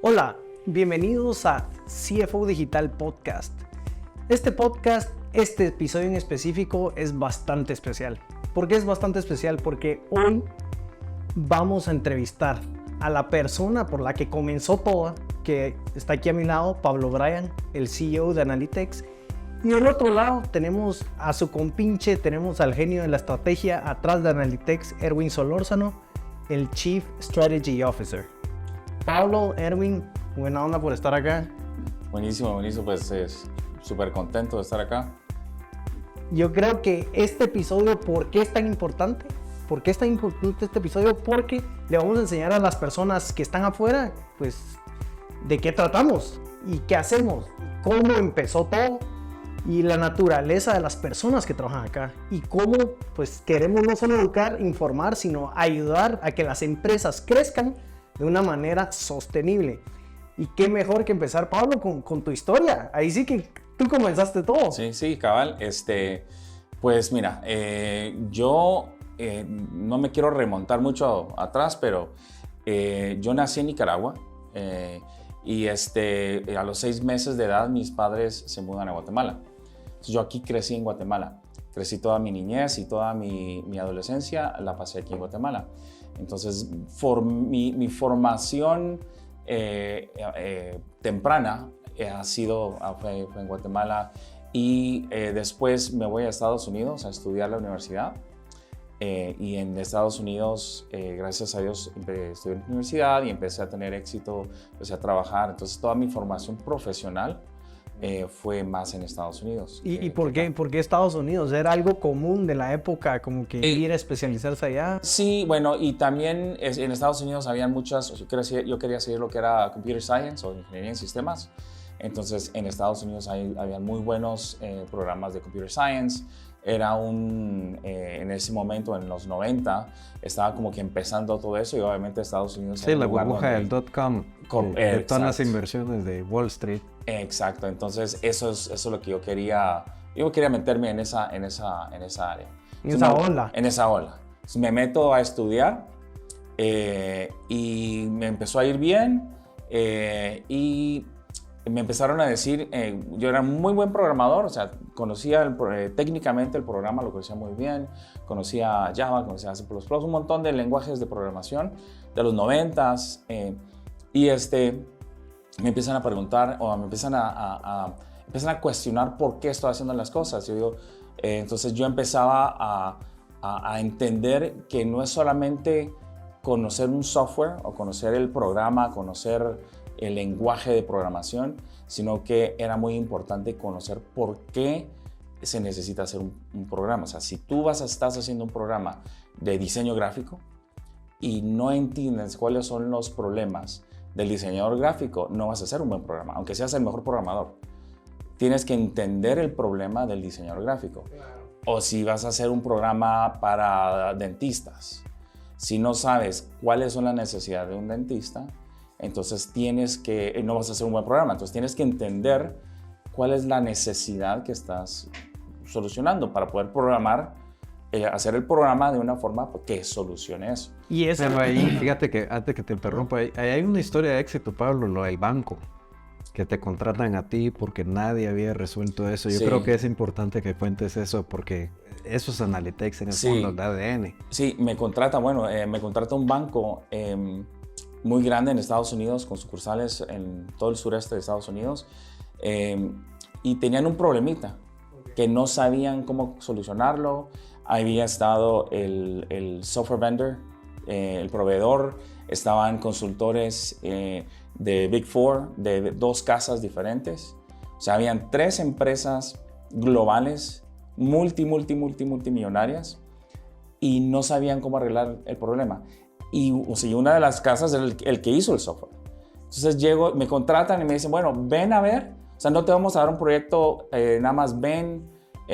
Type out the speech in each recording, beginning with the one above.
Hola, bienvenidos a CFO Digital Podcast. Este episodio en específico es bastante especial. ¿Por qué es bastante especial? Porque hoy vamos a entrevistar a la persona por la que comenzó todo, que está aquí a mi lado, Pablo Bryan, el CEO de Analytics. Y del otro lado tenemos a su compinche, tenemos al genio de la estrategia atrás de Analytics, Erwin Solórzano, el Chief Strategy Officer. Pablo, Erwin, buena onda por estar acá. Buenísimo, pues es súper contento de estar acá. Yo creo que este episodio, ¿por qué es tan importante? ¿Por qué es tan importante este episodio? Porque le vamos a enseñar a las personas que están afuera, pues, de qué tratamos y qué hacemos, cómo empezó todo y la naturaleza de las personas que trabajan acá y cómo, pues, queremos no solo educar, informar, sino ayudar a que las empresas crezcan de una manera sostenible. Y qué mejor que empezar, Pablo, con tu historia. Ahí sí que tú comenzaste todo. Sí, cabal. Pues mira, yo no me quiero remontar mucho atrás, pero yo nací en Nicaragua y a los 6 meses de edad mis padres se mudan a Guatemala. Entonces, yo aquí crecí en Guatemala. Crecí toda mi niñez y toda mi adolescencia la pasé aquí en Guatemala. Entonces, mi formación temprana fue en Guatemala y después me voy a Estados Unidos a estudiar la universidad. Y en Estados Unidos, gracias a Dios, estudié en la universidad y empecé a tener éxito, empecé a trabajar. Entonces, toda mi formación profesional fue más en Estados Unidos. ¿Y por qué Estados Unidos? ¿Era algo común de la época, como que ir a especializarse allá? Sí, bueno, y también en Estados Unidos había muchas, yo quería seguir lo que era Computer Science o Ingeniería en Sistemas. Entonces, en Estados Unidos había muy buenos programas de Computer Science. Era en ese momento, en los 90, estaba como que empezando todo eso y obviamente Estados Unidos... Sí, la burbuja del .com, de todas las inversiones de Wall Street. Exacto, entonces eso es lo que yo quería meterme en esa área. En esa ola. En esa ola. Entonces, me meto a estudiar y me empezó a ir bien y me empezaron a decir, yo era muy buen programador, o sea, conocía técnicamente el programa, lo conocía muy bien, conocía Java, conocía C++, un montón de lenguajes de programación de los 90s, y me empiezan a preguntar o me empiezan a cuestionar por qué estoy haciendo las cosas. Entonces yo empezaba a entender que no es solamente conocer un software o conocer el programa, conocer el lenguaje de programación, sino que era muy importante conocer por qué se necesita hacer un programa. O sea, si tú estás haciendo un programa de diseño gráfico y no entiendes cuáles son los problemas del diseñador gráfico, no vas a hacer un buen programa, aunque seas el mejor programador. Tienes que entender el problema del diseñador gráfico. O si vas a hacer un programa para dentistas, si no sabes cuáles son las necesidades de un dentista, entonces no vas a hacer un buen programa. Entonces tienes que entender cuál es la necesidad que estás solucionando para poder hacer el programa de una forma que solucione eso. Y eso. Pero ahí, fíjate que antes que te interrumpa, ahí hay una historia de éxito, Pablo, lo del banco, que te contratan a ti porque nadie había resuelto eso. Yo creo que es importante que cuentes eso porque eso es Analytics en el fondo, de ADN. Sí, me contrata un banco muy grande en Estados Unidos, con sucursales en todo el sureste de Estados Unidos, y tenían un problemita que no sabían cómo solucionarlo. Había estado el software vendor, el proveedor, estaban consultores de Big Four, de 2 casas diferentes. O sea, habían 3 empresas globales, multimillonarias, y no sabían cómo arreglar el problema. Y una de las casas era el que hizo el software. Entonces me contratan y me dicen, bueno, ven a ver, o sea, no te vamos a dar un proyecto, nada más ven,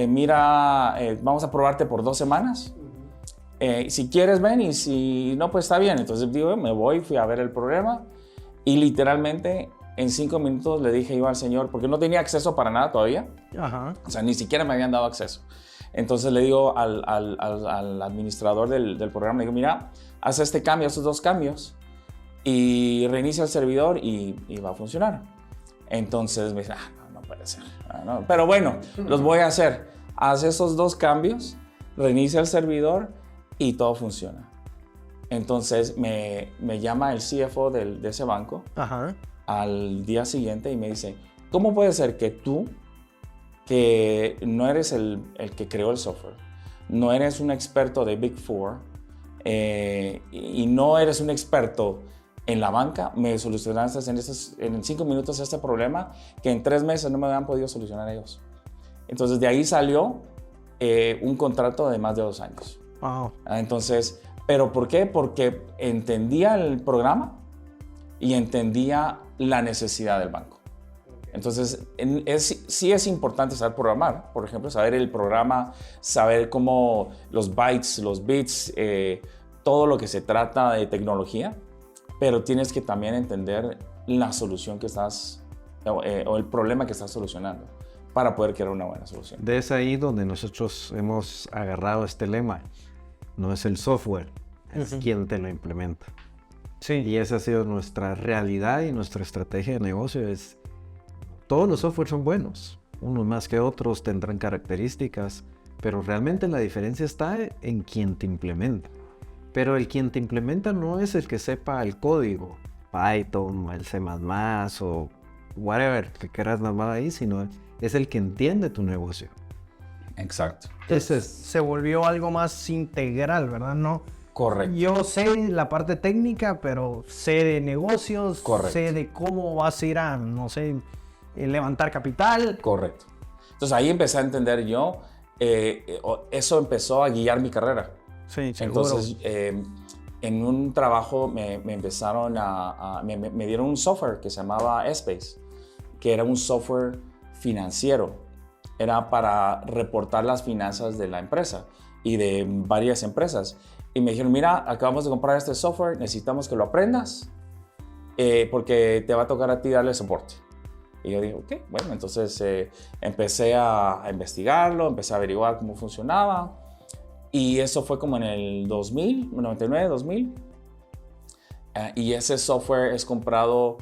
mira, vamos a probarte por 2 semanas. Si quieres ven y si no, pues está bien. Entonces digo, me voy, fui a ver el problema y literalmente en 5 minutos le dije yo al señor, porque no tenía acceso para nada todavía. Ajá. O sea, ni siquiera me habían dado acceso. Entonces le digo al administrador del programa, le digo, mira, haz este cambio, estos 2 cambios, y reinicia el servidor y va a funcionar. Entonces me dice, no puede ser. No. Pero bueno, los voy a hacer. Haz esos 2 cambios, reinicia el servidor y todo funciona. Entonces me llama el CFO de ese banco al día siguiente y me dice, ¿cómo puede ser que tú, que no eres el que creó el software, no eres un experto de Big Four y no eres un experto en la banca, me solucionaste en 5 minutos este problema que en 3 meses no me habían podido solucionar ellos? Entonces de ahí salió un contrato de más de 2 años. Wow. Entonces, ¿pero por qué? Porque entendía el programa y entendía la necesidad del banco. Entonces, sí es importante saber programar, por ejemplo, saber el programa, saber cómo los bytes, los bits, todo lo que se trata de tecnología, pero tienes que también entender la solución que estás, o el problema que estás solucionando para poder crear una buena solución. Es ahí donde nosotros hemos agarrado este lema. No es el software, es quien te lo implementa. Sí. Y esa ha sido nuestra realidad y nuestra estrategia de negocio. Todos los softwares son buenos, unos más que otros tendrán características, pero realmente la diferencia está en quien te implementa. Pero el quien te implementa no es el que sepa el código, Python, el C++ o whatever que quieras llamar ahí, sino es el que entiende tu negocio. Exacto. Entonces se volvió algo más integral, ¿verdad? No. Correcto. Yo sé la parte técnica, pero sé de negocios, correcto, sé de cómo vas a ir a, no sé, levantar capital. Correcto. Entonces ahí empecé a entender yo, eso empezó a guiar mi carrera. Sí, seguro. Entonces, en un trabajo me empezaron me dieron un software que se llamaba Espace, que era un software financiero. Era para reportar las finanzas de la empresa y de varias empresas. Y me dijeron, mira, acabamos de comprar este software, necesitamos que lo aprendas porque te va a tocar a ti darle soporte. Y yo dije, ok, bueno, entonces empecé a investigarlo, empecé a averiguar cómo funcionaba. Y eso fue como en el 2000, 99, 2000. Y ese software es comprado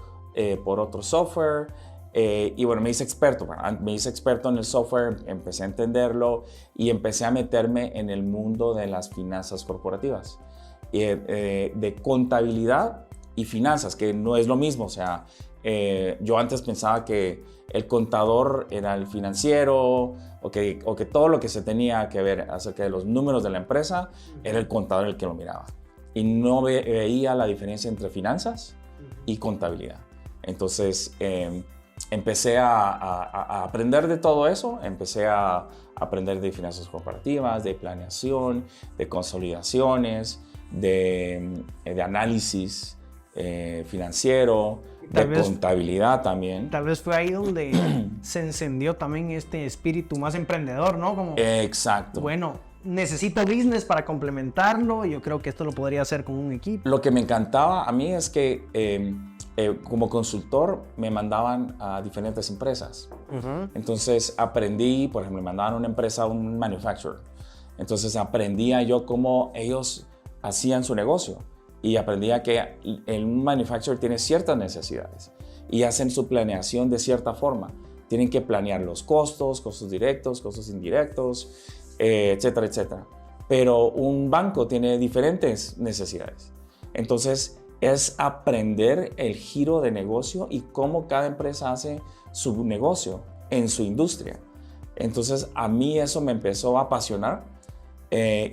por otro software. Y bueno, me hice experto. Me hice experto en el software, empecé a entenderlo y empecé a meterme en el mundo de las finanzas corporativas. De contabilidad y finanzas, que no es lo mismo. O sea, yo antes pensaba que el contador era el financiero o que todo lo que se tenía que ver acerca de los números de la empresa era el contador el que lo miraba. Y no veía la diferencia entre finanzas y contabilidad. Entonces, empecé a aprender de todo eso, empecé a aprender de finanzas corporativas, de planeación, de consolidaciones, de análisis financiero, contabilidad también. Tal vez fue ahí donde se encendió también este espíritu más emprendedor, ¿no? Como, exacto. Bueno, necesito business para complementarlo, yo creo que esto lo podría hacer con un equipo. Lo que me encantaba a mí es que como consultor me mandaban a diferentes empresas. Entonces aprendí, por ejemplo, me mandaban a una empresa, un manufacturer. Entonces aprendía yo cómo ellos hacían su negocio y aprendía que un manufacturer tiene ciertas necesidades y hacen su planeación de cierta forma. Tienen que planear los costos, costos directos, costos indirectos, etcétera, etcétera. Pero un banco tiene diferentes necesidades. Entonces, es aprender el giro de negocio y cómo cada empresa hace su negocio en su industria. Entonces, a mí eso me empezó a apasionar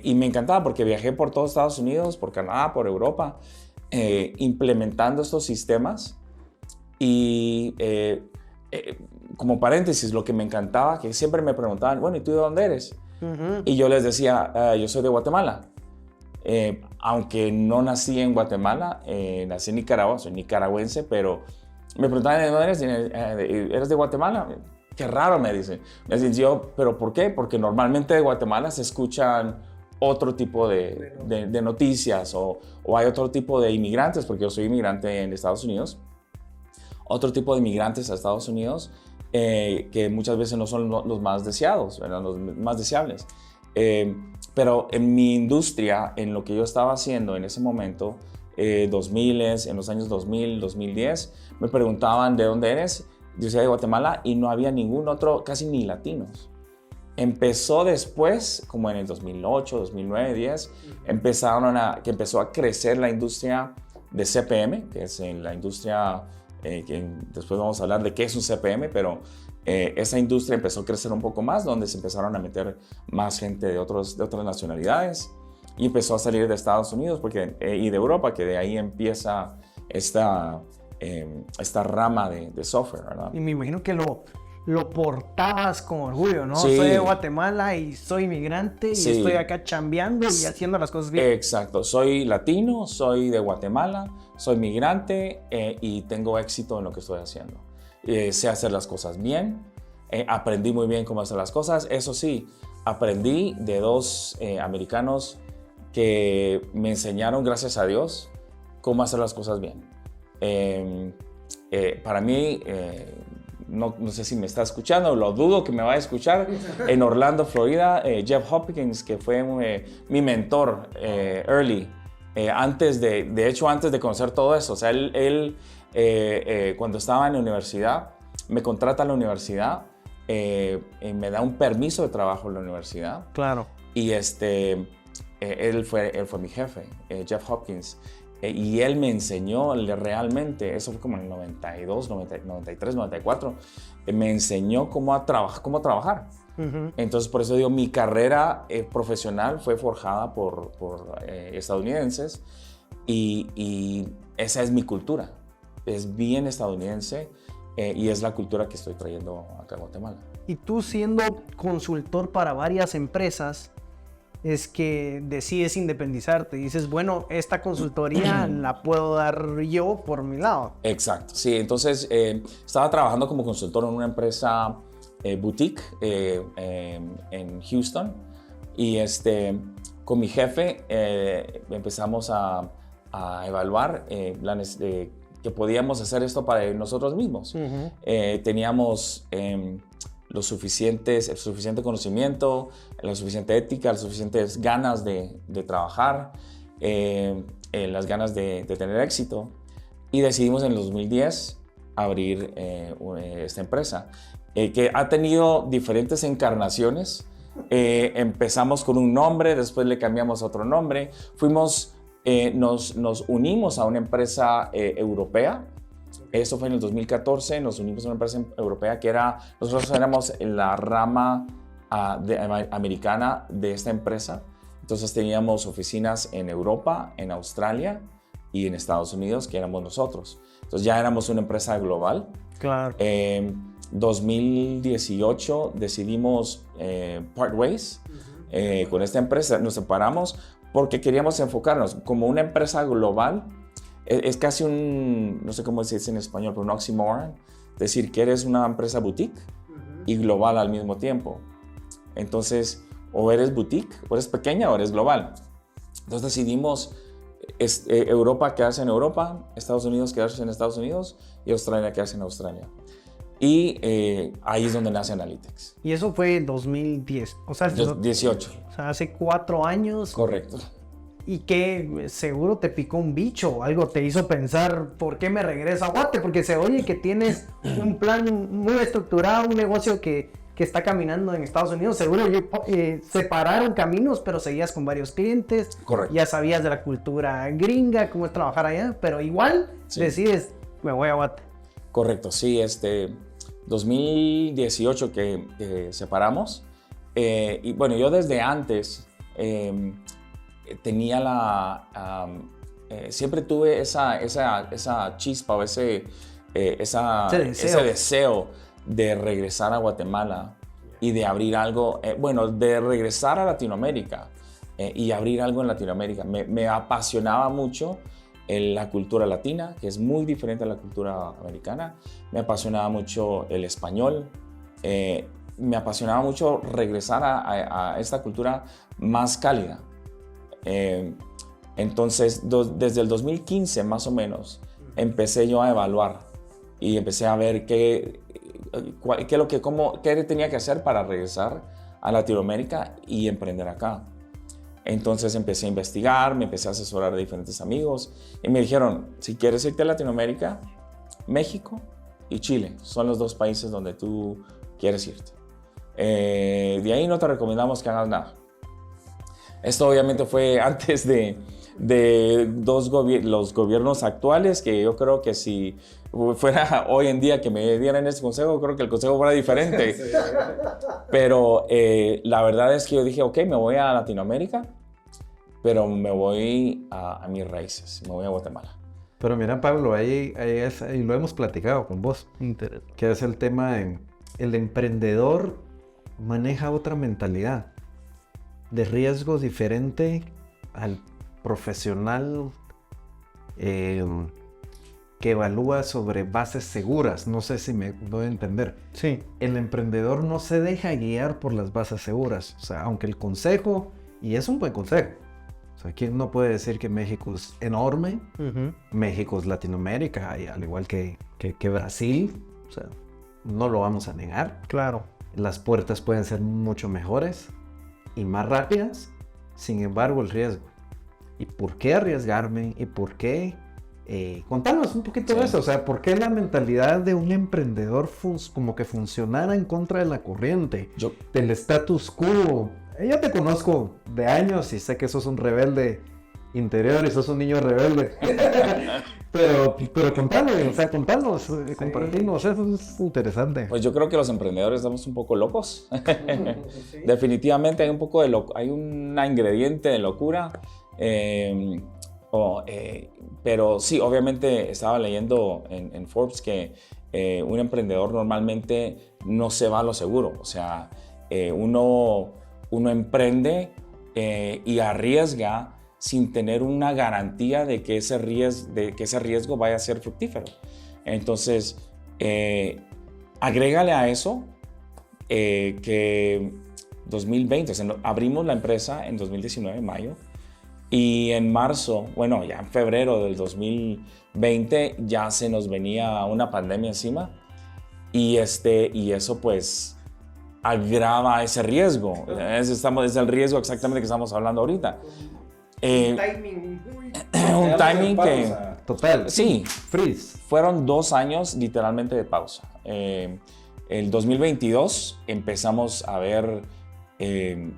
y me encantaba porque viajé por todos Estados Unidos, por Canadá, por Europa, implementando estos sistemas. Y como paréntesis, lo que me encantaba, que siempre me preguntaban, bueno, ¿y tú de dónde eres? Y yo les decía, yo soy de Guatemala. Aunque no nací en Guatemala, nací en Nicaragua, soy nicaragüense, pero me preguntaban, ¿de dónde eres? ¿Eres de Guatemala? Qué raro, me dicen. Me dicen yo, ¿pero por qué? Porque normalmente de Guatemala se escuchan otro tipo de noticias o hay otro tipo de inmigrantes, porque yo soy inmigrante en Estados Unidos, otro tipo de inmigrantes a Estados Unidos que muchas veces no son los más deseados, ¿verdad? Los más deseables. Pero en mi industria, en lo que yo estaba haciendo en ese momento, 2000, en los años 2000, 2010, me preguntaban de dónde eres. Yo decía de Guatemala y no había ningún otro, casi ni latinos. Empezó después, como en el 2008, 2009, 10, que empezó a crecer la industria de CPM, que es la industria, que después vamos a hablar de qué es un CPM, pero esa industria empezó a crecer un poco más, donde se empezaron a meter más gente de otras nacionalidades y empezó a salir de Estados Unidos y de Europa, que de ahí empieza esta rama de software, ¿verdad? Y me imagino que lo portabas con orgullo, ¿no? Sí. Soy de Guatemala y soy migrante y Sí. estoy acá chambeando y haciendo las cosas bien. Exacto, soy latino, soy de Guatemala, soy migrante y tengo éxito en lo que estoy haciendo. Sé hacer las cosas bien, aprendí muy bien cómo hacer las cosas. Eso sí, aprendí de dos americanos que me enseñaron, gracias a Dios, cómo hacer las cosas bien. Para mí, no sé si me está escuchando, lo dudo que me vaya a escuchar, en Orlando, Florida, Jeff Hopkins, que fue mi mentor early, antes de conocer todo eso. O sea, él cuando estaba en la universidad, me contrata a la universidad, me da un permiso de trabajo en la universidad. Claro. Y él fue mi jefe, Jeff Hopkins. Y él me enseñó realmente, eso fue como en el 92, 93, 94, me enseñó cómo trabajar. Uh-huh. Entonces, por eso digo, mi carrera profesional fue forjada por estadounidenses y esa es mi cultura. Es bien estadounidense y es la cultura que estoy trayendo acá a Guatemala. Y tú siendo consultor para varias empresas, es que decides independizarte. Dices, bueno, esta consultoría la puedo dar yo por mi lado. Exacto, sí. Entonces, estaba trabajando como consultor en una empresa boutique en Houston y con mi jefe empezamos a evaluar planes que podíamos hacer esto para nosotros mismos. Uh-huh. Teníamos el suficiente conocimiento, la suficiente ética, las suficientes ganas de trabajar, las ganas de tener éxito. Y decidimos en el 2010 abrir esta empresa, que ha tenido diferentes encarnaciones. Empezamos con un nombre, después le cambiamos a otro nombre. Nos unimos a una empresa europea. Eso fue en el 2014, nos unimos a una empresa europea nosotros éramos la rama americana de esta empresa. Entonces teníamos oficinas en Europa, en Australia y en Estados Unidos, que éramos nosotros. Entonces ya éramos una empresa global. Claro. 2018 decidimos part ways con esta empresa. Nos separamos porque queríamos enfocarnos como una empresa global. Es casi no sé cómo se dice en español, pero un oxymoron. Decir que eres una empresa boutique y global al mismo tiempo. Entonces, o eres boutique, o eres pequeña, o eres global. Entonces decidimos Europa quedarse en Europa, Estados Unidos quedarse en Estados Unidos y Australia quedarse en Australia. Y ahí es donde nace Analytics. Y eso fue en 2010. O sea, 18. O sea, hace 4 años. Correcto. Y que seguro te picó un bicho o algo te hizo pensar, ¿por qué me regreso a Guate? Porque se oye que tienes un plan muy estructurado, un negocio que está caminando en Estados Unidos. Seguro separaron caminos, pero seguías con varios clientes. Correcto. Ya sabías de la cultura gringa, cómo es trabajar allá, pero igual decides, me voy a Guate. Correcto, sí. 2018 que separamos. Y bueno, yo desde antes tenía siempre tuve esa chispa o ese deseo de regresar a Guatemala y de abrir algo, de regresar a Latinoamérica y abrir algo en Latinoamérica. Me apasionaba mucho la cultura latina, que es muy diferente a la cultura americana. Me apasionaba mucho el español. Me apasionaba mucho regresar a esta cultura más cálida. Entonces, desde el 2015 más o menos, empecé yo a evaluar y empecé a ver qué tenía que hacer para regresar a Latinoamérica y emprender acá. Entonces empecé a investigar, me empecé a asesorar de diferentes amigos y me dijeron, si quieres irte a Latinoamérica, México y Chile son los 2 países donde tú quieres irte. De ahí no te recomendamos que hagas nada. Esto obviamente fue antes de los gobiernos actuales, que yo creo que si fuera hoy en día que me dieran este consejo, creo que el consejo fuera diferente. Sí. Pero la verdad es que yo dije, ok, me voy a Latinoamérica, pero me voy a mis raíces, me voy a Guatemala. Pero mira, Pablo, ahí lo hemos platicado con vos, que es el tema de el emprendedor maneja otra mentalidad de riesgo diferente al profesional que evalúa sobre bases seguras. No sé si me doy a entender. Sí. El emprendedor no se deja guiar por las bases seguras. O sea, aunque el consejo, y es un buen consejo. O sea, ¿quién no puede decir que México es enorme? México es Latinoamérica, y al igual que Brasil. O sea, no lo vamos a negar. Claro. Las puertas pueden ser mucho mejores y más rápidas. Sin embargo, el riesgo. ¿Y por qué arriesgarme? ¿Y por qué? Contanos un poquito de eso. O sea, ¿por qué la mentalidad de un emprendedor como que funcionara en contra de la corriente? Del status quo. Yo te conozco de años y sé que sos un rebelde interior y sos un niño rebelde. pero contanos, o sea, compartimos, eso es interesante. Pues yo creo que los emprendedores estamos un poco locos. Sí. Definitivamente hay un poco de hay un ingrediente de locura. Pero sí, obviamente estaba leyendo en Forbes que un emprendedor normalmente no se va a lo seguro. O sea, uno emprende y arriesga sin tener una garantía de que ese riesgo vaya a ser fructífero. Entonces, agrégale a eso que 2020, o sea, abrimos la empresa en 2019, en mayo, y en marzo, bueno, ya en febrero del 2020 ya se nos venía una pandemia encima y eso pues agrava ese riesgo. Es el riesgo exactamente que estamos hablando ahorita. Un timing que... Total. Sí. Freeze. Fueron 2 años literalmente de pausa. El 2022 empezamos a ver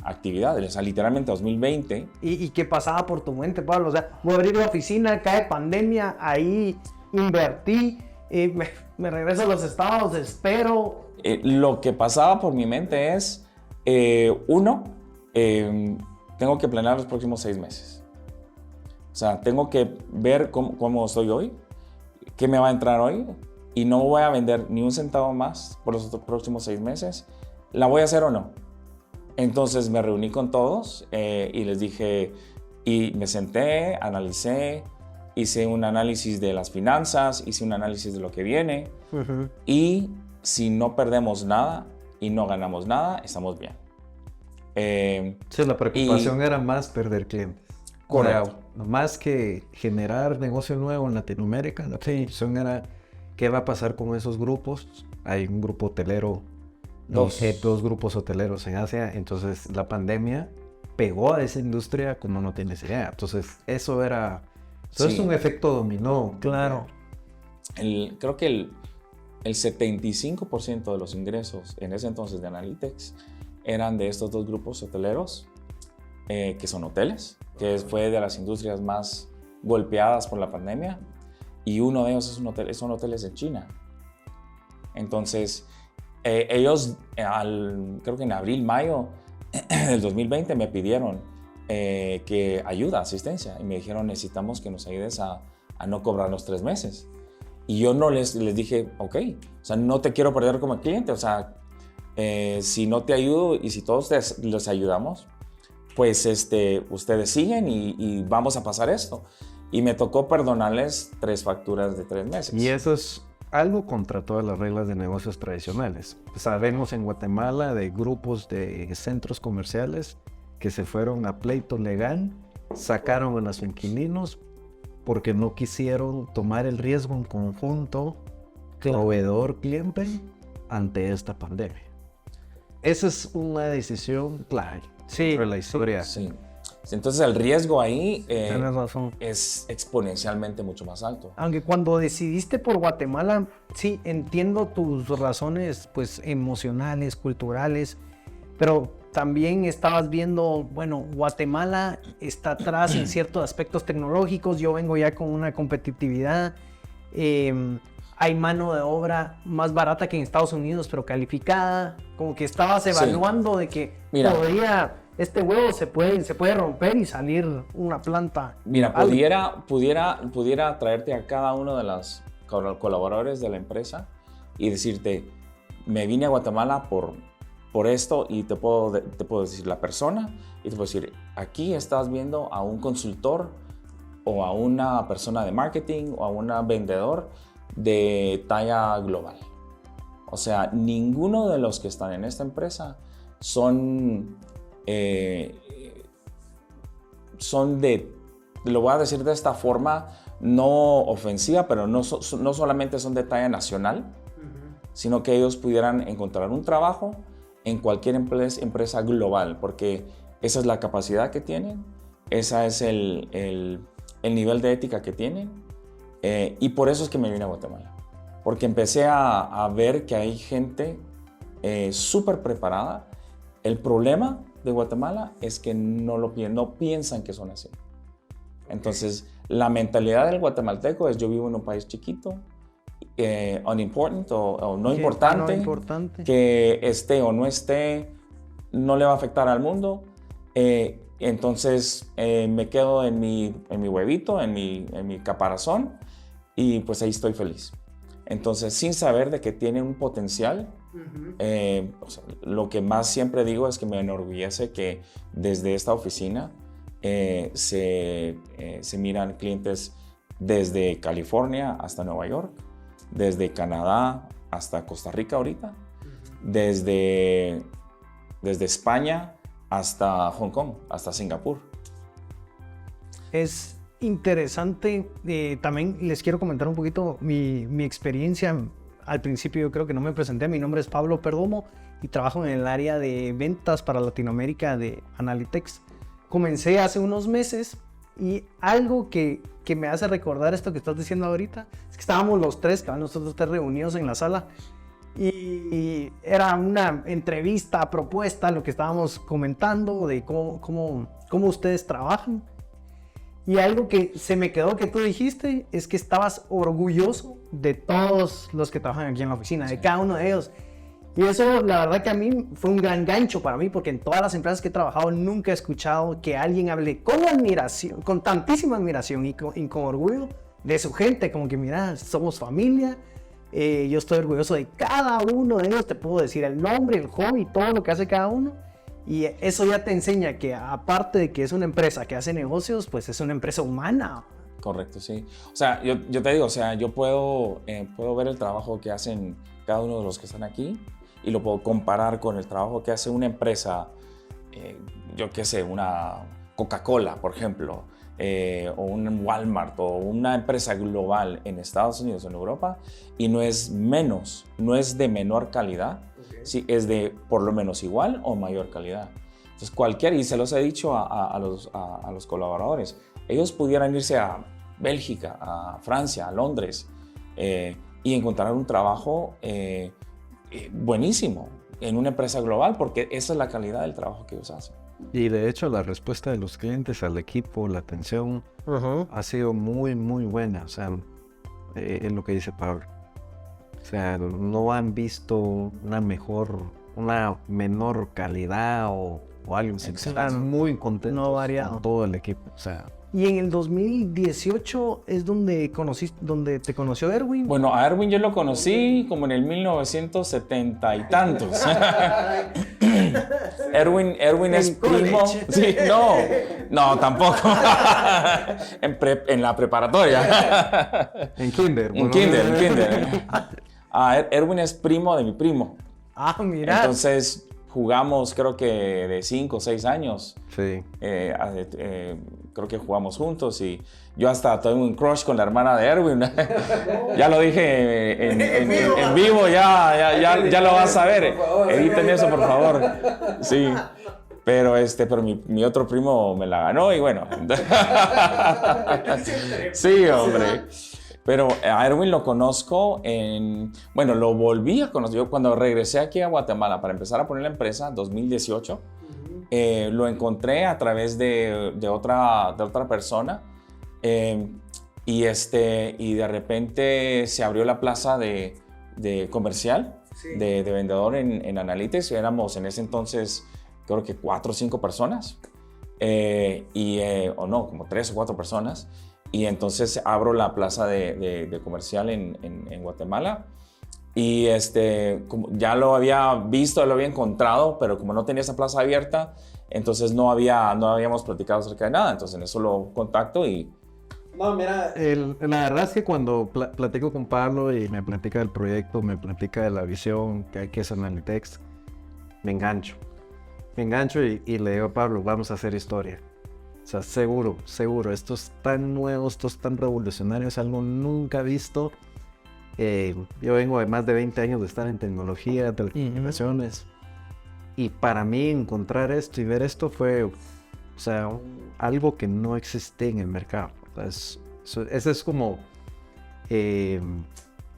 actividades, o sea, literalmente 2020. ¿Y qué pasaba por tu mente, Pablo? O sea, voy a abrir la oficina, cae pandemia, ahí invertí, me regreso a los estados, espero. Lo que pasaba por mi mente es, tengo que planear los próximos 6 meses. O sea, tengo que ver cómo estoy hoy, qué me va a entrar hoy, y no voy a vender ni un centavo más por los próximos 6 meses. ¿La voy a hacer o no? Entonces me reuní con todos y les dije, y me senté, analicé, hice un análisis de las finanzas, hice un análisis de lo que viene, y si no perdemos nada y no ganamos nada, estamos bien. Sí, la preocupación era más perder clientes. Correcto. O sea, más que generar negocio nuevo en Latinoamérica, la preocupación era qué va a pasar con esos grupos. Hay un grupo hotelero, dos grupos hoteleros en Asia, entonces la pandemia pegó a esa industria como no tienes idea. Entonces eso era... Entonces es un efecto dominó. Claro. Creo que el 75% de los ingresos en ese entonces de Analytics eran de estos 2 grupos hoteleros, que son hoteles, que fue de las industrias más golpeadas por la pandemia, y uno de ellos son hoteles en China. Entonces, ellos, creo que en abril, mayo del 2020 me pidieron que asistencia, y me dijeron, necesitamos que nos ayudes a no cobrarnos 3 meses. Y yo no les dije, ok, o sea, no te quiero perder como cliente, o sea, si no te ayudo y si todos les ayudamos, pues ustedes siguen y vamos a pasar esto. Y me tocó perdonarles 3 facturas de 3 meses. Y eso es algo contra todas las reglas de negocios tradicionales. Sabemos en Guatemala de grupos de centros comerciales que se fueron a pleito legal, sacaron a los inquilinos porque no quisieron tomar el riesgo en conjunto, proveedor-cliente, ante esta pandemia. esa es una decisión clave Sí, de la historia. Sí. Entonces el riesgo ahí tienes razón. es exponencialmente mucho más alto. Aunque cuando decidiste por Guatemala, sí, entiendo tus razones pues emocionales, culturales, pero también estabas viendo, bueno, Guatemala está atrás en ciertos aspectos tecnológicos, yo vengo ya con una competitividad, hay mano de obra más barata que en Estados Unidos, pero calificada, como que estabas evaluando de que podría... Este huevo se puede romper y salir una planta. Mira, pudiera traerte a cada uno de los colaboradores de la empresa y decirte, me vine a Guatemala por esto y te puedo decir la persona y te puedo decir, aquí estás viendo a un consultor o a una persona de marketing o a un vendedor de talla global. O sea, ninguno de los que están en esta empresa son lo voy a decir de esta forma, no ofensiva, pero no solamente son de talla nacional, sino que ellos pudieran encontrar un trabajo en cualquier empresa global, porque esa es la capacidad que tienen, ese es el nivel de ética que tienen, y por eso es que me vine a Guatemala, porque empecé a ver que hay gente súper preparada. El problema de Guatemala es que no piensan que son así. Entonces, la mentalidad del guatemalteco es: yo vivo en un país chiquito, unimportant o no importante, que esté o no esté, no le va a afectar al mundo. Entonces, me quedo en mi huevito, en mi caparazón, y pues ahí estoy feliz. Entonces, sin saber de que tiene un potencial. O sea, lo que más siempre digo es que me enorgullece que desde esta oficina se miran clientes desde California hasta Nueva York, desde Canadá hasta Costa Rica ahorita, desde España hasta Hong Kong, hasta Singapur. Es interesante, también les quiero comentar un poquito mi experiencia. Al principio yo creo que no me presenté, mi nombre es Pablo Perdomo y trabajo en el área de ventas para Latinoamérica de Analytics. Comencé hace unos meses y algo que me hace recordar esto que estás diciendo ahorita es que estábamos nosotros tres reunidos en la sala y era una entrevista, propuesta, lo que estábamos comentando de cómo ustedes trabajan. Y algo que se me quedó que tú dijiste es que estabas orgulloso de todos los que trabajan aquí en la oficina, de cada uno de ellos. Y eso, la verdad que a mí fue un gran gancho para mí, porque en todas las empresas que he trabajado nunca he escuchado que alguien hable con admiración, con tantísima admiración y con orgullo de su gente, como que mira, somos familia, yo estoy orgulloso de cada uno de ellos, te puedo decir el nombre, el hobby, todo lo que hace cada uno. Y eso ya te enseña que aparte de que es una empresa que hace negocios, pues es una empresa humana. Correcto, sí. O sea, yo te digo, o sea, yo puedo ver el trabajo que hacen cada uno de los que están aquí y lo puedo comparar con el trabajo que hace una empresa, yo qué sé, una Coca-Cola, por ejemplo, o un Walmart o una empresa global en Estados Unidos o en Europa, y no es de menor calidad. Sí, es de por lo menos igual o mayor calidad. Entonces y se los he dicho a los colaboradores, ellos pudieran irse a Bélgica, a Francia, a Londres y encontrar un trabajo buenísimo en una empresa global, porque esa es la calidad del trabajo que ellos hacen. Y de hecho la respuesta de los clientes al equipo, la atención, ha sido muy, muy buena. O sea, es lo que dice Pablo. O sea, no han visto una menor calidad o algo así. Están muy contentos con todo el equipo. O sea. Y en el 2018 es donde te conoció Erwin. Bueno, a Erwin yo lo conocí como en el 1970 y tantos. Erwin es primo. Sí, no, tampoco. en la preparatoria. En kinder. En kinder. Erwin es primo de mi primo. Ah, mira. Entonces, jugamos creo que de 5 o 6 años. Sí. Creo que jugamos juntos y yo hasta tengo un crush con la hermana de Erwin. Ya lo dije en vivo, ya lo vas a ver. Editen eso, por favor. Sí. Pero mi otro primo me la ganó y bueno. Sí, hombre. Pero a Erwin lo conozco bueno, lo volví a conocer. Yo cuando regresé aquí a Guatemala para empezar a poner la empresa, 2018, lo encontré a través de otra persona. Y de repente se abrió la plaza de comercial, sí, de vendedor en Analytics. Éramos en ese entonces, creo que 4 o 5 personas. O no, como 3 o 4 personas. Y entonces abro la plaza de comercial en Guatemala y como ya lo había visto, lo había encontrado, pero como no tenía esa plaza abierta, entonces no habíamos platicado acerca de nada. Entonces en eso lo contacto y... No, mira, la verdad es que cuando platico con Pablo y me platica del proyecto, me platica de la visión que es Analytics, me engancho y le digo a Pablo, vamos a hacer historia. O sea, seguro, esto es tan nuevo, esto es tan revolucionario, es algo nunca visto. Yo vengo de más de 20 años de estar en tecnología, telecomunicaciones, y para mí encontrar esto y ver esto fue, o sea, algo que no existe en el mercado. O sea, esa es como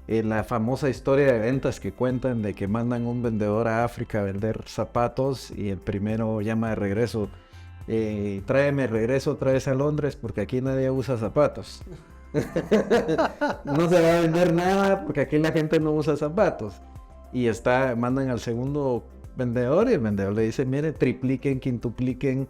la famosa historia de ventas que cuentan de que mandan un vendedor a África a vender zapatos y el primero llama de regreso. Tráeme regreso otra vez a Londres porque aquí nadie usa zapatos. No se va a vender nada porque aquí la gente no usa zapatos. Y mandan al segundo vendedor y el vendedor le dice, mire, tripliquen, quintupliquen,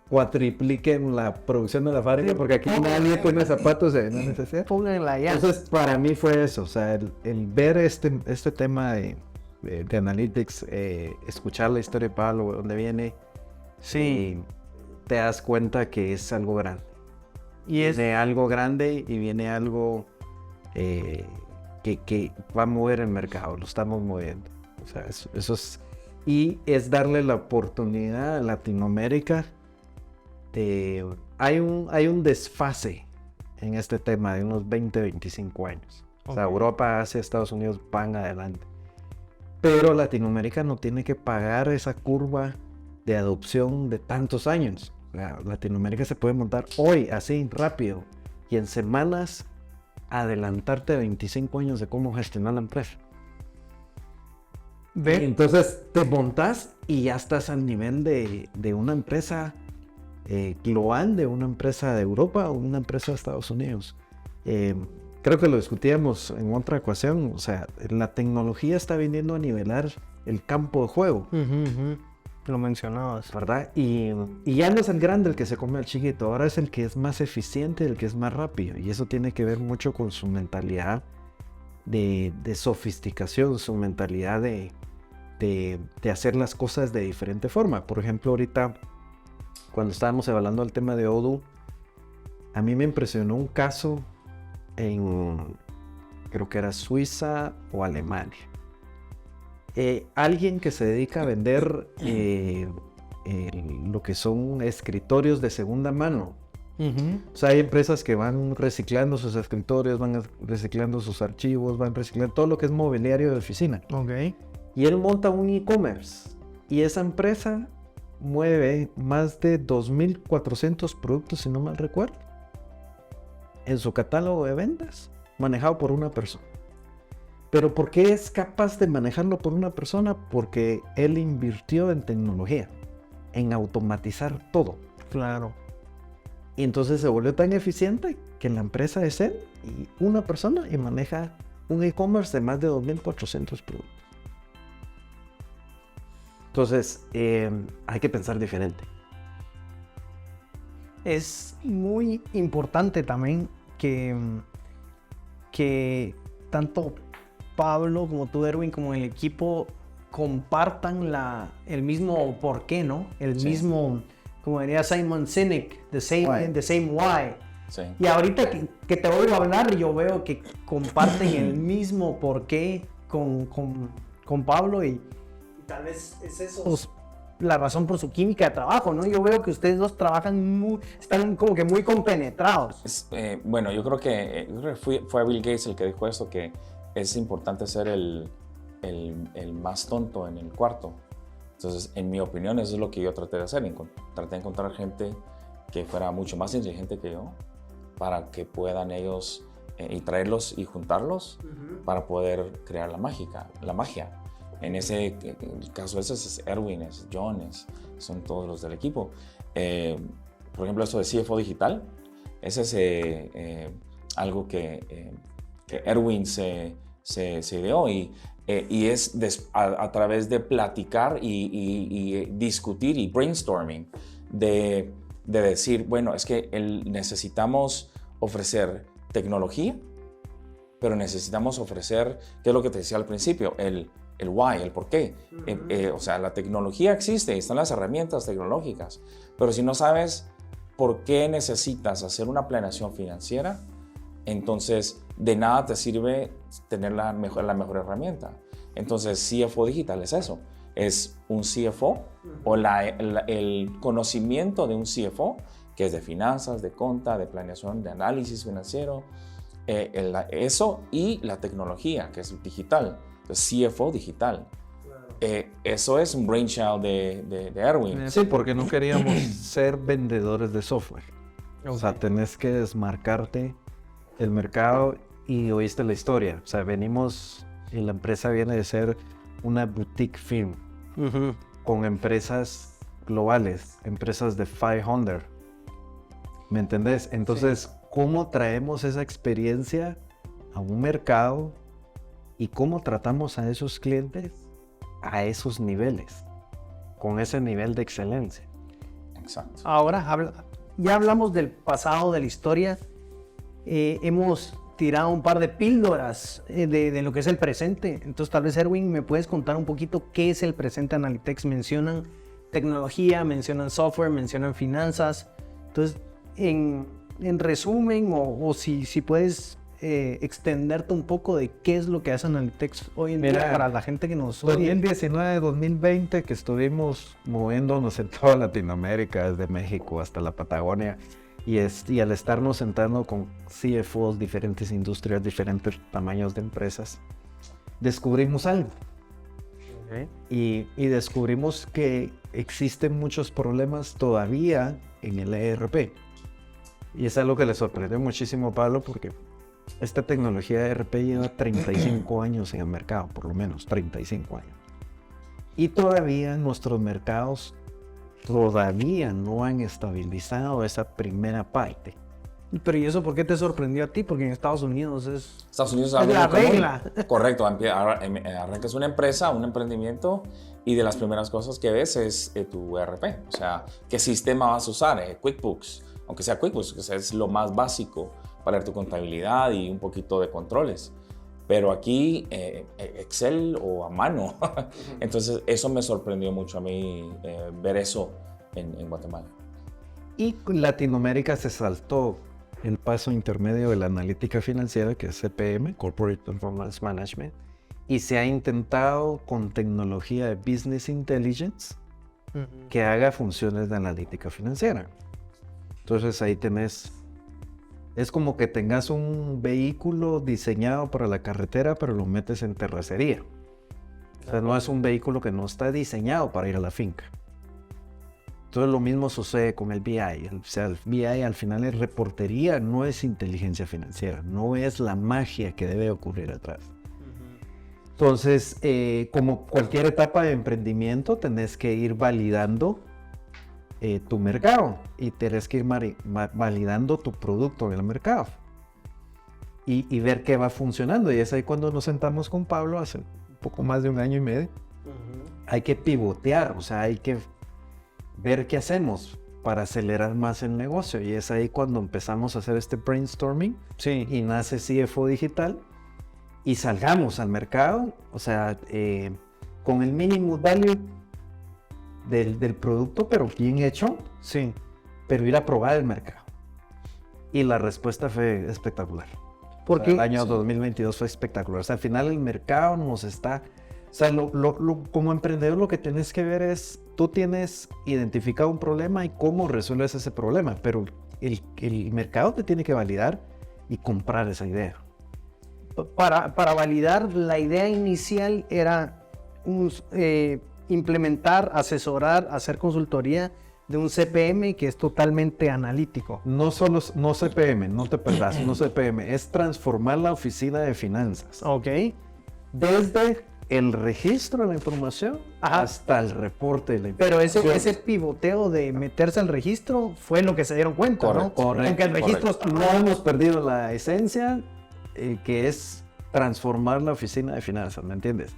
cuatripliquen la producción de la fábrica porque aquí nadie pone zapatos de necesidad. Pónganla ya. Entonces para mí fue eso, o sea, el ver este tema de Analytics, escuchar la historia de Pablo, dónde viene. Sí. Te das cuenta que es algo grande. Y es de algo grande y viene algo que va a mover el mercado, lo estamos moviendo. O sea, eso es. Y es darle la oportunidad a Latinoamérica. Hay un desfase en este tema de unos 20, 25 años. Okay. O sea, Europa, Asia, Estados Unidos van adelante. Pero Latinoamérica no tiene que pagar esa curva de adopción de tantos años. Latinoamérica se puede montar hoy, así, rápido, y en semanas adelantarte 25 años de cómo gestionar la empresa. Entonces te montas y ya estás al nivel de una empresa global, de una empresa de Europa o una empresa de Estados Unidos. Creo que lo discutíamos en otra ocasión. O sea, la tecnología está viniendo a nivelar el campo de juego. Lo mencionabas, ¿verdad? Y ya no es el grande el que se come al chiquito, ahora es el que es más eficiente, el que es más rápido. Y eso tiene que ver mucho con su mentalidad de sofisticación, su mentalidad de hacer las cosas de diferente forma. Por ejemplo, ahorita, cuando estábamos evaluando el tema de Odoo, a mí me impresionó un caso creo que era Suiza o Alemania. Alguien que se dedica a vender lo que son escritorios de segunda mano. O sea, hay empresas que van reciclando sus escritorios, van reciclando sus archivos, van reciclando todo lo que es mobiliario de oficina. Okay. Y él monta un e-commerce y esa empresa mueve más de 2.400 productos, si no mal recuerdo, en su catálogo de ventas, manejado por una persona. ¿Pero por qué es capaz de manejarlo por una persona? Porque él invirtió en tecnología, en automatizar todo. Claro. Y entonces se volvió tan eficiente que la empresa es él y una persona y maneja un e-commerce de más de 2.400 productos. Entonces, hay que pensar diferente. Es muy importante también que tanto Pablo como tú, Erwin, como el equipo compartan el mismo porqué, ¿no? El mismo, como diría Simon Sinek, the same why. Sí. Y ahorita que te oigo hablar, yo veo que comparten el mismo porqué con Pablo y tal vez es eso la razón por su química de trabajo, ¿no? Yo veo que ustedes dos trabajan están como que muy compenetrados. Bueno, yo creo que fue Bill Gates el que dijo esto, que es importante ser el más tonto en el cuarto. Entonces, en mi opinión, eso es lo que yo traté de hacer. Traté de encontrar gente que fuera mucho más inteligente que yo para que puedan ellos y traerlos y juntarlos para poder crear la magia. En ese caso, ese es Erwin, es John, son todos los del equipo. Por ejemplo, esto de CFO digital, ese es algo que Erwin se ideó y es a través de platicar y discutir y brainstorming de decir, bueno, es que necesitamos ofrecer tecnología, pero necesitamos ofrecer, ¿qué es lo que te decía al principio? El why, el por qué. O sea, la tecnología existe, están las herramientas tecnológicas, pero si no sabes por qué necesitas hacer una planeación financiera, entonces de nada te sirve tener la mejor herramienta. Entonces CFO digital es eso, es un CFO o el conocimiento de un CFO que es de finanzas, de conta, de planeación, de análisis financiero, eso y la tecnología que es digital. CFO digital. Eso es un brainchild de Erwin. Sí, porque no queríamos ser vendedores de software. O sea, tenés que desmarcarte el mercado y oíste la historia. O sea, venimos y la empresa viene de ser una boutique firm con empresas globales, empresas de 500. ¿Me entendés? Entonces, ¿cómo traemos esa experiencia a un mercado? ¿Y cómo tratamos a esos clientes a esos niveles? Con ese nivel de excelencia. Exacto. Ahora, ya hablamos del pasado, de la historia. Hemos tirado un par de píldoras de lo que es el presente. Entonces, tal vez, Erwin, ¿me puedes contar un poquito qué es el presente Analytex? Mencionan tecnología, mencionan software, mencionan finanzas. Entonces, en resumen, o si puedes... extenderte un poco de qué es lo que hace Analytex hoy en día para la gente que nos oye. 2019, 2020 que estuvimos moviéndonos en toda Latinoamérica, desde México hasta la Patagonia, y al estarnos sentando con CFOs, diferentes industrias, diferentes tamaños de empresas, descubrimos algo. Y descubrimos que existen muchos problemas todavía en el ERP. Y es algo que le sorprendió muchísimo a Pablo, porque esta tecnología de ERP lleva 35 años en el mercado, por lo menos 35 años. Y todavía nuestros mercados todavía no han estabilizado esa primera parte. Pero ¿y eso por qué te sorprendió a ti? Porque en Estados Unidos es la regla. Correcto, arrancas una empresa, un emprendimiento y de las primeras cosas que ves es tu ERP. O sea, ¿qué sistema vas a usar? QuickBooks, aunque sea QuickBooks, que es lo más básico para tu contabilidad y un poquito de controles. Pero aquí Excel o a mano. Entonces eso me sorprendió mucho a mí ver eso en Guatemala. Y Latinoamérica se saltó el paso intermedio de la analítica financiera, que es CPM, Corporate Performance Management, y se ha intentado con tecnología de Business Intelligence que haga funciones de analítica financiera. Entonces ahí tenés... Es como que tengas un vehículo diseñado para la carretera, pero lo metes en terracería. O sea, no es un vehículo que no está diseñado para ir a la finca. Entonces lo mismo sucede con el BI. O sea, el BI al final es reportería, no es inteligencia financiera, no es la magia que debe ocurrir atrás. Entonces, como cualquier etapa de emprendimiento, tenés que ir validando tu mercado y tenés que ir validando tu producto en el mercado y ver qué va funcionando. Y es ahí cuando nos sentamos con Pablo hace un poco más de 1 año y medio. Hay que pivotear, o sea, hay que ver qué hacemos para acelerar más el negocio. Y es ahí cuando empezamos a hacer este brainstorming y nace CFO Digital y salgamos al mercado, o sea, con el mínimo value del producto, pero bien hecho, pero ir a probar el mercado. Y la respuesta fue espectacular. Porque el año 2022 fue espectacular. O sea, al final el mercado nos está O sea, como emprendedor lo que tienes que ver es, tú tienes identificado un problema y cómo resuelves ese problema, pero el mercado te tiene que validar y comprar esa idea. Para validar, la idea inicial era implementar, asesorar, hacer consultoría de un CPM que es totalmente analítico. No CPM, no te perdas, no CPM, es transformar la oficina de finanzas. Ok. Desde el registro de la información hasta el reporte de la información. Pero ese pivoteo de meterse al registro fue lo que se dieron cuenta, Correcto, ¿no? correcto, Aunque el registro no hemos perdido la esencia, que es transformar la oficina de finanzas, ¿me entiendes?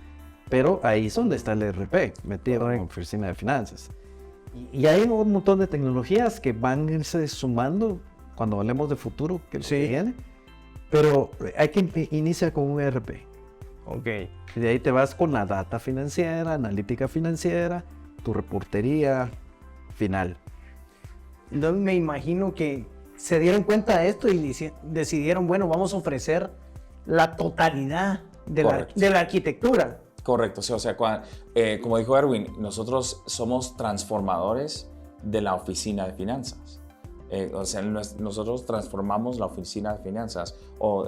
Pero ahí es donde está el ERP, metido en la oficina de finanzas. Y hay un montón de tecnologías que van a irse sumando cuando hablemos de futuro, que sí viene, pero hay que iniciar con un ERP. Ok. Y de ahí te vas con la data financiera, analítica financiera, tu reportería final. Entonces me imagino que se dieron cuenta de esto y decidieron, bueno, vamos a ofrecer la totalidad de la arquitectura. Correcto, sí, o sea, como dijo Erwin, nosotros somos transformadores de la oficina de finanzas. O sea, nosotros transformamos la oficina de finanzas o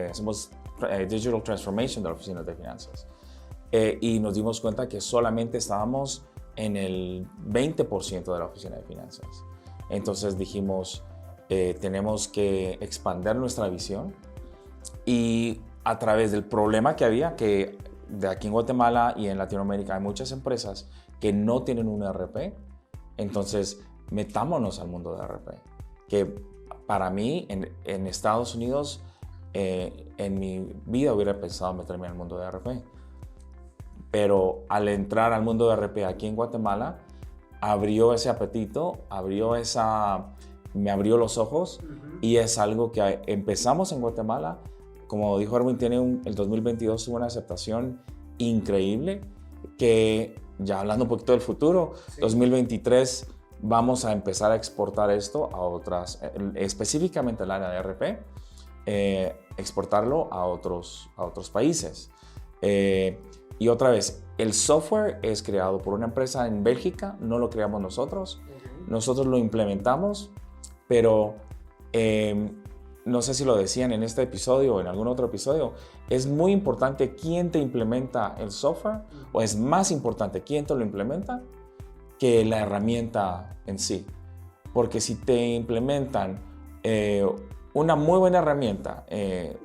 hacemos digital transformation de la oficina de finanzas. Y nos dimos cuenta que solamente estábamos en el 20% de la oficina de finanzas. Entonces dijimos, tenemos que expandir nuestra visión y a través del problema que había, que de aquí en Guatemala y en Latinoamérica hay muchas empresas que no tienen un ERP, entonces metámonos al mundo de ERP, que para mí en Estados Unidos en mi vida hubiera pensado meterme al mundo de ERP, pero al entrar al mundo de ERP aquí en Guatemala abrió ese apetito, me abrió los ojos y es algo que empezamos en Guatemala. Como dijo Erwin, el 2022 tuvo una aceptación increíble que, ya hablando un poquito del futuro, 2023 vamos a empezar a exportar esto a otras, específicamente el área de ERP, exportarlo a otros países. Y otra vez, el software es creado por una empresa en Bélgica, no lo creamos nosotros, nosotros lo implementamos, pero no sé si lo decían en este episodio o en algún otro episodio, es muy importante quién te implementa el software, o es más importante quién te lo implementa que la herramienta en sí. Porque si te implementan una muy buena herramienta,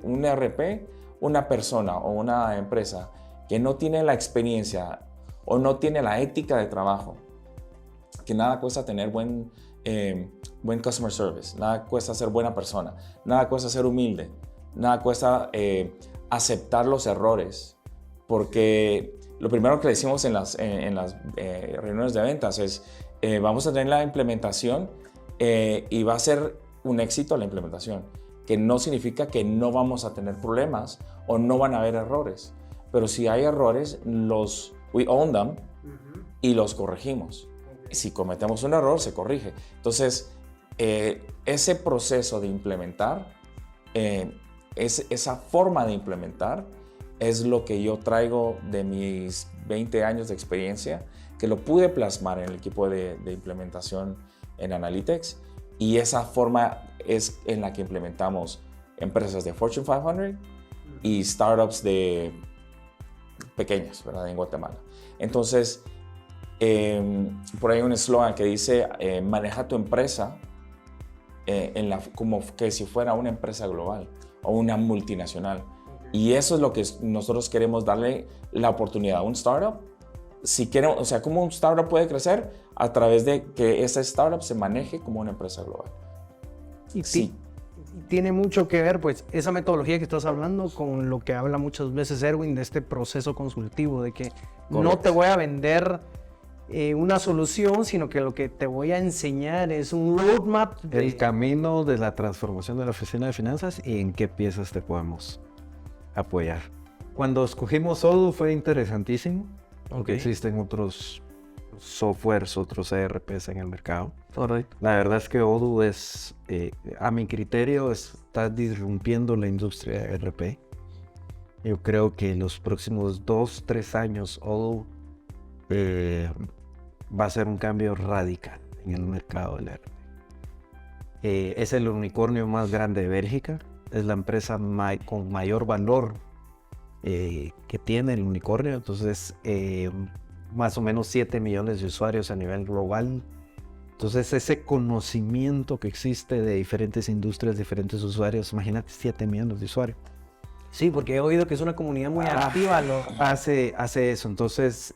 un ERP, una persona o una empresa que no tiene la experiencia o no tiene la ética de trabajo, que nada cuesta tener buen customer service, nada cuesta ser buena persona, nada cuesta ser humilde, nada cuesta aceptar los errores, porque lo primero que le decimos en las reuniones de ventas es vamos a tener la implementación y va a ser un éxito la implementación, que no significa que no vamos a tener problemas o no van a haber errores, pero si hay errores, we own them y los corregimos. Si cometemos un error, se corrige. Entonces, ese proceso de implementar, esa forma de implementar, es lo que yo traigo de mis 20 años de experiencia, que lo pude plasmar en el equipo de implementación en Analytics, y esa forma es en la que implementamos empresas de Fortune 500 y startups de pequeñas, ¿verdad? En Guatemala. Entonces, por ahí hay un eslogan que dice maneja tu empresa como que si fuera una empresa global o una multinacional. Y eso es lo que nosotros queremos darle la oportunidad a un startup. Si queremos, o sea, ¿cómo un startup puede crecer? A través de que esa startup se maneje como una empresa global. Y sí. Tiene mucho que ver, pues, esa metodología que estás hablando con lo que habla muchas veces Erwin de este proceso consultivo, de que no te voy a vender una solución, sino que lo que te voy a enseñar es un roadmap. El camino de la transformación de la oficina de finanzas y en qué piezas te podemos apoyar. Cuando escogimos Odoo fue interesantísimo, porque existen otros softwares, otros ERPs en el mercado. Correcto. La verdad es que Odoo es, a mi criterio, está disrumpiendo la industria de ERP. Yo creo que los próximos 2-3 años Odoo va a ser un cambio radical en el mercado del ERP. Es el unicornio más grande de Bélgica, es la empresa con mayor valor que tiene el unicornio, entonces más o menos 7 millones de usuarios a nivel global. Entonces ese conocimiento que existe de diferentes industrias, diferentes usuarios, imagínate 7 millones de usuarios. Sí, porque he oído que es una comunidad muy activa. Hace eso, entonces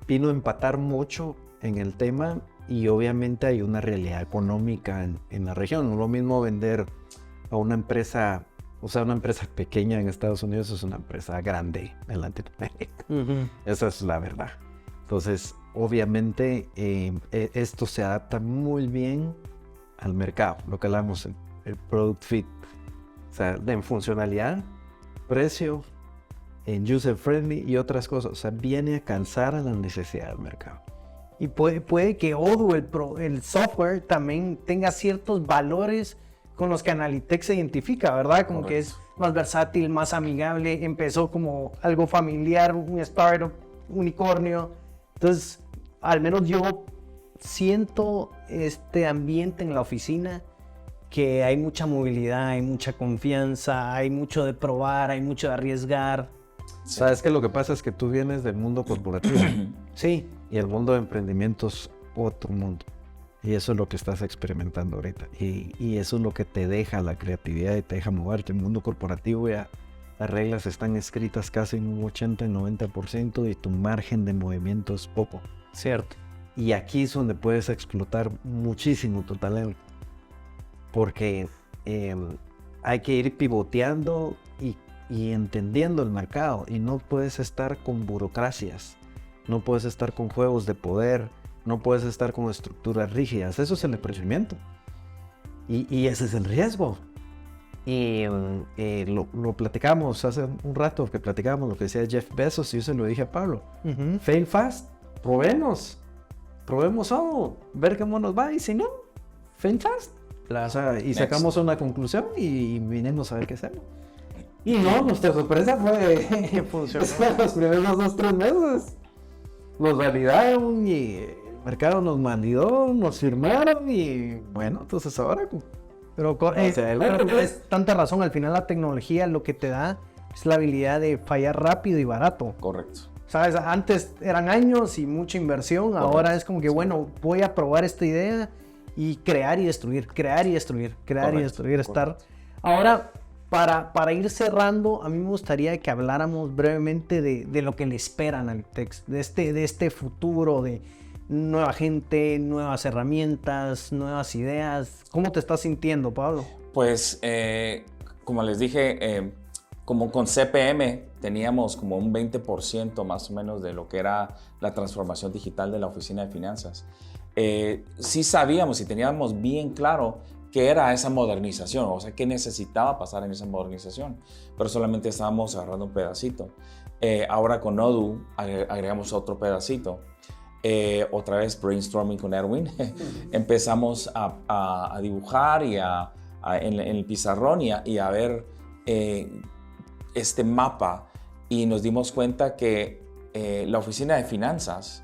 vino a empatar mucho en el tema y obviamente hay una realidad económica en la región. No es lo mismo vender a una empresa, o sea, una empresa pequeña en Estados Unidos es una empresa grande en Latinoamérica. Esa es la verdad. Entonces, obviamente, esto se adapta muy bien al mercado, lo que hablamos, el product fit. O sea, en funcionalidad, precio, en user friendly y otras cosas. O sea, viene a calzar a la necesidad del mercado. Y puede que Odoo, el software, también tenga ciertos valores con los que Analytech se identifica, ¿verdad? Como que es más versátil, más amigable. Empezó como algo familiar, un startup, unicornio. Entonces, al menos yo siento este ambiente en la oficina, que hay mucha movilidad, hay mucha confianza, hay mucho de probar, hay mucho de arriesgar. Sabes que lo que pasa es que tú vienes del mundo corporativo. Sí. Y el mundo de emprendimiento es otro mundo. Y eso es lo que estás experimentando ahorita. Y eso es lo que te deja la creatividad y te deja moverte. El mundo corporativo ya las reglas están escritas casi en un 80-90% y tu margen de movimiento es poco. Cierto. Y aquí es donde puedes explotar muchísimo tu talento. Porque hay que ir pivoteando y entendiendo el mercado. Y no puedes estar con burocracias. No puedes estar con juegos de poder. No puedes estar con estructuras rígidas. Eso es el emprendimiento. Y ese es el riesgo. Y lo platicamos hace un rato, que platicamos lo que decía Jeff Bezos, y yo se lo dije a Pablo. Fail fast, probemos algo, ver cómo nos va, y si no, fail fast. O sea, y sacamos una conclusión y vinimos a ver qué hacemos. Y no, nuestra sorpresa fue funcionó los primeros 2-3 meses. Nos validaron y el mercado nos mandó, nos firmaron y bueno, entonces ahora... Pero es tanta razón, al final la tecnología lo que te da es la habilidad de fallar rápido y barato. Correcto. ¿Sabes? Antes eran años y mucha inversión, correcto. Ahora es como que, bueno, voy a probar esta idea y crear y destruir, estar... Ahora, para ir cerrando, a mí me gustaría que habláramos brevemente de lo que le espera a Analytech, de este futuro, de nueva gente, nuevas herramientas, nuevas ideas. ¿Cómo te estás sintiendo, Pablo? Pues, como les dije, como con CPM teníamos como un 20% más o menos de lo que era la transformación digital de la oficina de finanzas. Sí sabíamos y teníamos bien claro qué era esa modernización, o sea, qué necesitaba pasar en esa modernización, pero solamente estábamos agarrando un pedacito. Ahora con Odoo agregamos otro pedacito. Otra vez brainstorming con Erwin, empezamos a dibujar y en el pizarrón y a ver este mapa, y nos dimos cuenta que la oficina de finanzas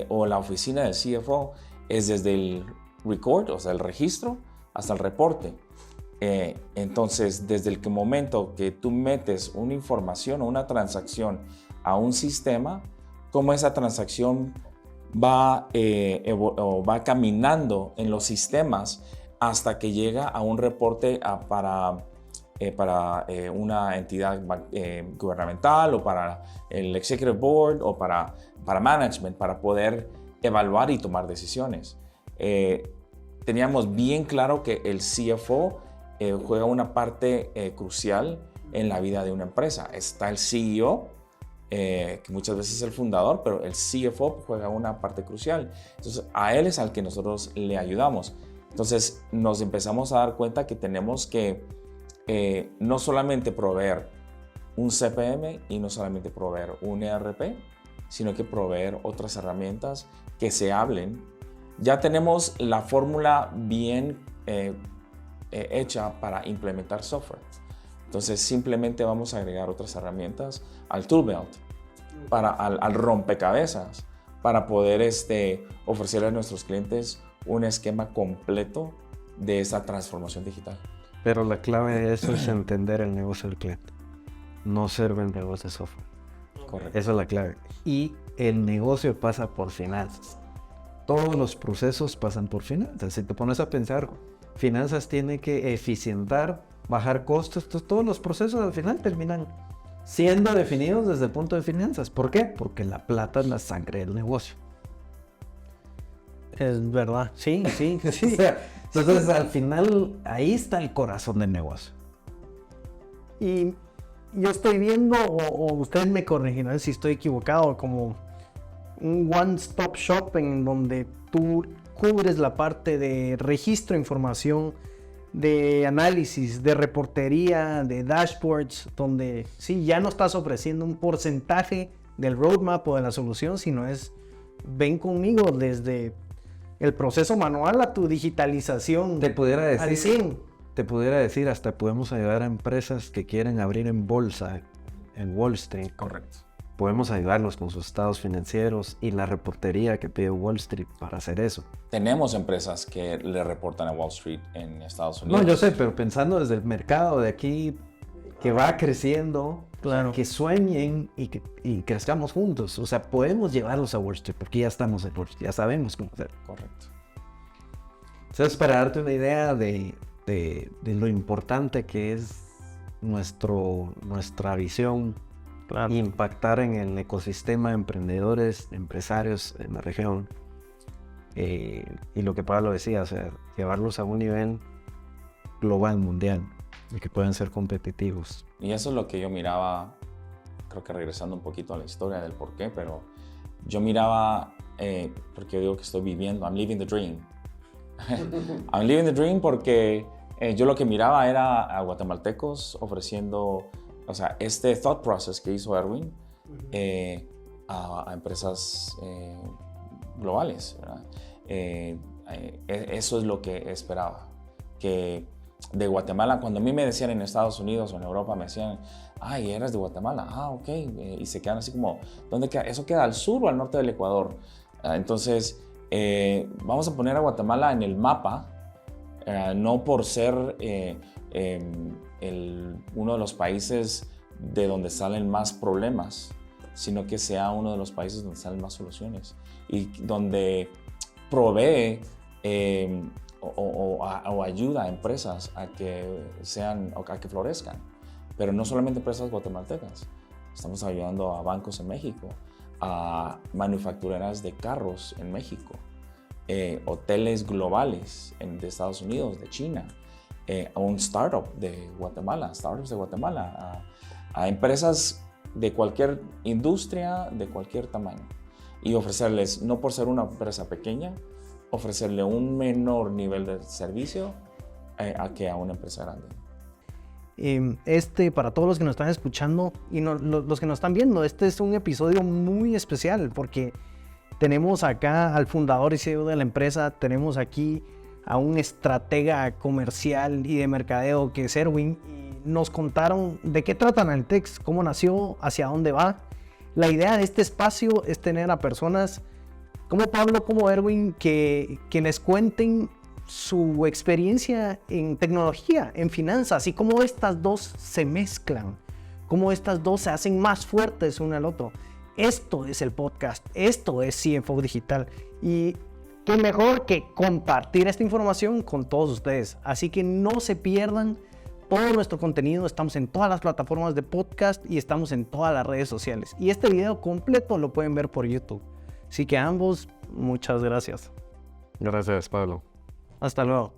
o la oficina del CFO es desde el record, o sea, el registro, hasta el reporte. Entonces, desde el momento que tú metes una información o una transacción a un sistema, cómo esa transacción va caminando en los sistemas hasta que llega a un reporte para una entidad gubernamental o para el Executive Board o para Management, para poder evaluar y tomar decisiones. Teníamos bien claro que el CFO juega una parte crucial en la vida de una empresa. Está el CEO, que muchas veces es el fundador, pero el CFO juega una parte crucial. Entonces, a él es al que nosotros le ayudamos. Entonces, nos empezamos a dar cuenta que tenemos que no solamente proveer un CPM y no solamente proveer un ERP, sino que proveer otras herramientas que se hablen. Ya tenemos la fórmula bien hecha para implementar software. Entonces simplemente vamos a agregar otras herramientas al tool belt, al rompecabezas, para poder ofrecerle a nuestros clientes un esquema completo de esa transformación digital. Pero la clave de eso es entender el negocio del cliente, no ser vendedores de software. Correcto. Esa es la clave. Y el negocio pasa por finanzas. Todos los procesos pasan por finanzas. Si te pones a pensar, finanzas tiene que eficientar, bajar costos. Todos los procesos al final terminan siendo definidos desde el punto de finanzas. ¿Por qué? Porque la plata es la sangre del negocio. Es verdad, sí. O sea, entonces al final ahí está el corazón del negocio. Y yo estoy viendo, o ustedes me corregirán si estoy equivocado, como un one-stop shop en donde tú cubres la parte de registro de información, de análisis, de reportería, de dashboards, donde sí, ya no estás ofreciendo un porcentaje del roadmap o de la solución, sino es, ven conmigo desde el proceso manual a tu digitalización. Te pudiera al decir, 100. hasta podemos ayudar a empresas que quieren abrir en bolsa en Wall Street. Correcto. Podemos ayudarlos con sus estados financieros y la reportería que pide Wall Street para hacer eso. Tenemos empresas que le reportan a Wall Street en Estados Unidos. No, yo sé, pero pensando desde el mercado de aquí que va creciendo, Claro. que sueñen y crezcamos juntos. O sea, podemos llevarlos a Wall Street porque ya estamos en Wall Street, ya sabemos cómo hacer. Correcto. Entonces, para darte una idea de lo importante que es nuestra visión, Claro. impactar en el ecosistema de emprendedores, empresarios en la región, y lo que Pablo decía, o sea, llevarlos a un nivel global, mundial, y que puedan ser competitivos. Y eso es lo que yo miraba, creo que regresando un poquito a la historia del por qué, pero yo miraba, porque yo digo que estoy viviendo, I'm living the dream. I'm living the dream porque yo lo que miraba era a guatemaltecos ofreciendo, o sea, este thought process que hizo Erwin a empresas globales, ¿verdad? Eso es lo que esperaba, que de Guatemala, cuando a mí me decían en Estados Unidos o en Europa, me decían, ay, eres de Guatemala, ok, y se quedan así como, ¿dónde queda? Eso queda al sur o al norte del Ecuador. Entonces, vamos a poner a Guatemala en el mapa, no por ser uno de los países de donde salen más problemas, sino que sea uno de los países donde salen más soluciones y donde provee o ayuda a empresas a que florezcan. Pero no solamente empresas guatemaltecas, estamos ayudando a bancos en México, a manufactureras de carros en México, hoteles globales de Estados Unidos, de China, a un startups de Guatemala, a empresas de cualquier industria, de cualquier tamaño, y ofrecerles, no por ser una empresa pequeña, ofrecerle un menor nivel de servicio que a una empresa grande. Para todos los que nos están escuchando y los que nos están viendo, este es un episodio muy especial porque tenemos acá al fundador y CEO de la empresa, tenemos aquí a un estratega comercial y de mercadeo que es Erwin, y nos contaron de qué trata Analytics, cómo nació, hacia dónde va. La idea de este espacio es tener a personas como Pablo, como Erwin, que les cuenten su experiencia en tecnología, en finanzas, y cómo estas dos se mezclan, cómo estas dos se hacen más fuertes uno al otro. Esto es el podcast, esto es CFO Digital, y qué mejor que compartir esta información con todos ustedes. Así que no se pierdan todo nuestro contenido, estamos en todas las plataformas de podcast y estamos en todas las redes sociales. Y este video completo lo pueden ver por YouTube. Así que a ambos, muchas gracias. Gracias, Pablo. Hasta luego.